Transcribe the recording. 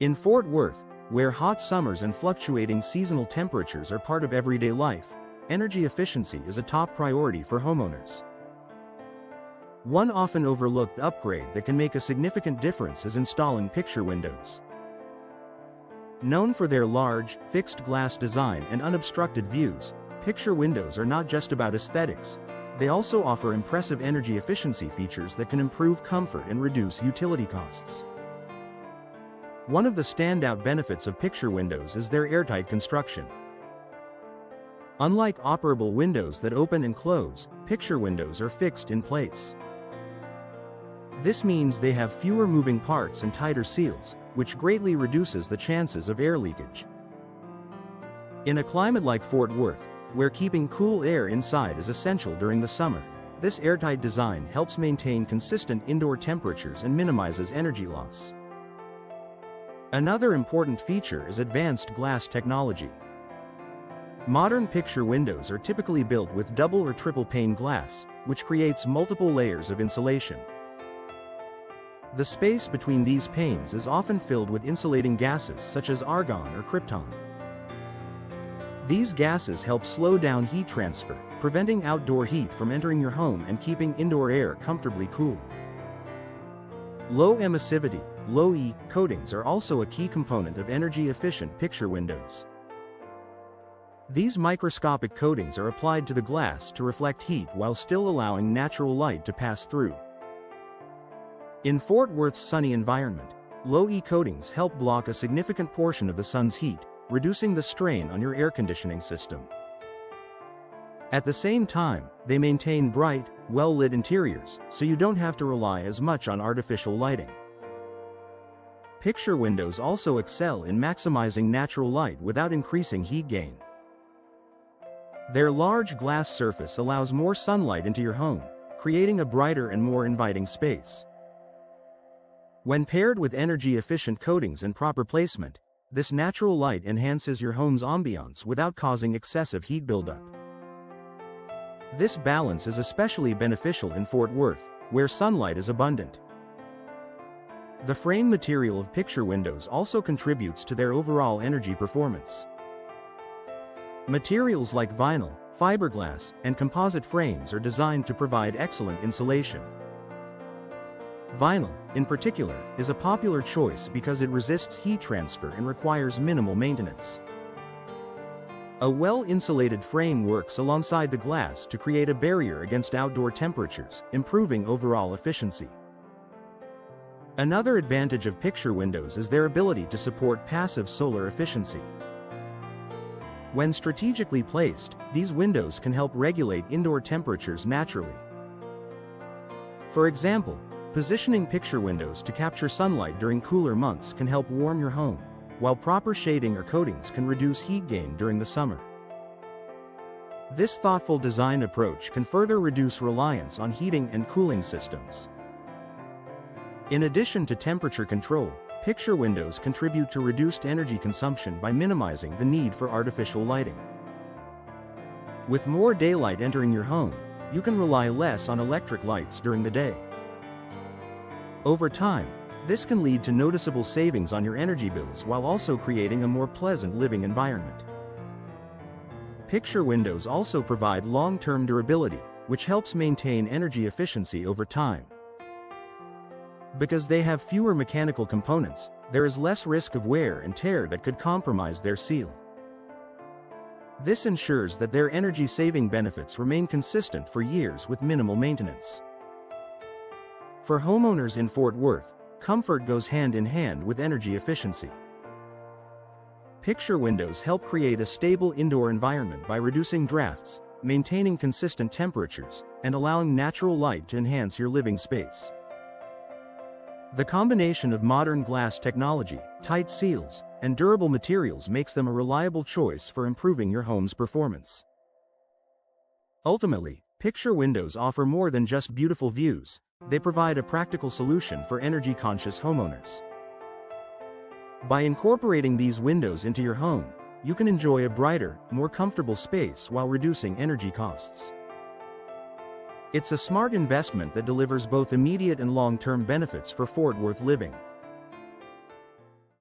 In Fort Worth, where hot summers and fluctuating seasonal temperatures are part of everyday life, energy efficiency is a top priority for homeowners. One often overlooked upgrade that can make a significant difference is installing picture windows. Known for their large, fixed glass design and unobstructed views, picture windows are not just about aesthetics. They also offer impressive energy efficiency features that can improve comfort and reduce utility costs. One of the standout benefits of picture windows is their airtight construction. Unlike operable windows that open and close, picture windows are fixed in place. This means they have fewer moving parts and tighter seals, which greatly reduces the chances of air leakage. In a climate like Fort Worth, where keeping cool air inside is essential during the summer, this airtight design helps maintain consistent indoor temperatures and minimizes energy loss. Another important feature is advanced glass technology. Modern picture windows are typically built with double or triple pane glass, which creates multiple layers of insulation. The space between these panes is often filled with insulating gases such as argon or krypton. These gases help slow down heat transfer, preventing outdoor heat from entering your home and keeping indoor air comfortably cool. Low emissivity, low E, coatings are also a key component of energy-efficient picture windows. These microscopic coatings are applied to the glass to reflect heat while still allowing natural light to pass through. In Fort Worth's sunny environment, low E coatings help block a significant portion of the sun's heat, reducing the strain on your air conditioning system. At the same time, they maintain bright, well-lit interiors, so you don't have to rely as much on artificial lighting. Picture windows also excel in maximizing natural light without increasing heat gain. Their large glass surface allows more sunlight into your home, creating a brighter and more inviting space. When paired with energy-efficient coatings and proper placement, this natural light enhances your home's ambiance without causing excessive heat buildup. This balance is especially beneficial in Fort Worth, where sunlight is abundant. The frame material of picture windows also contributes to their overall energy performance. Materials like vinyl, fiberglass, and composite frames are designed to provide excellent insulation. Vinyl, in particular, is a popular choice because it resists heat transfer and requires minimal maintenance. A well-insulated frame works alongside the glass to create a barrier against outdoor temperatures, improving overall efficiency. Another advantage of picture windows is their ability to support passive solar efficiency. When strategically placed, these windows can help regulate indoor temperatures naturally. For example, positioning picture windows to capture sunlight during cooler months can help warm your home, while proper shading or coatings can reduce heat gain during the summer. This thoughtful design approach can further reduce reliance on heating and cooling systems. In addition to temperature control, picture windows contribute to reduced energy consumption by minimizing the need for artificial lighting. With more daylight entering your home, you can rely less on electric lights during the day. Over time, this can lead to noticeable savings on your energy bills while also creating a more pleasant living environment. Picture windows also provide long-term durability, which helps maintain energy efficiency over time. Because they have fewer mechanical components, there is less risk of wear and tear that could compromise their seal. This ensures that their energy-saving benefits remain consistent for years with minimal maintenance. For homeowners in Fort Worth, comfort goes hand in hand with energy efficiency. Picture windows help create a stable indoor environment by reducing drafts, maintaining consistent temperatures, and allowing natural light to enhance your living space. The combination of modern glass technology, tight seals, and durable materials makes them a reliable choice for improving your home's performance. Ultimately, picture windows offer more than just beautiful views. They provide a practical solution for energy-conscious homeowners. By incorporating these windows into your home, you can enjoy a brighter, more comfortable space while reducing energy costs. It's a smart investment that delivers both immediate and long-term benefits for Fort Worth living.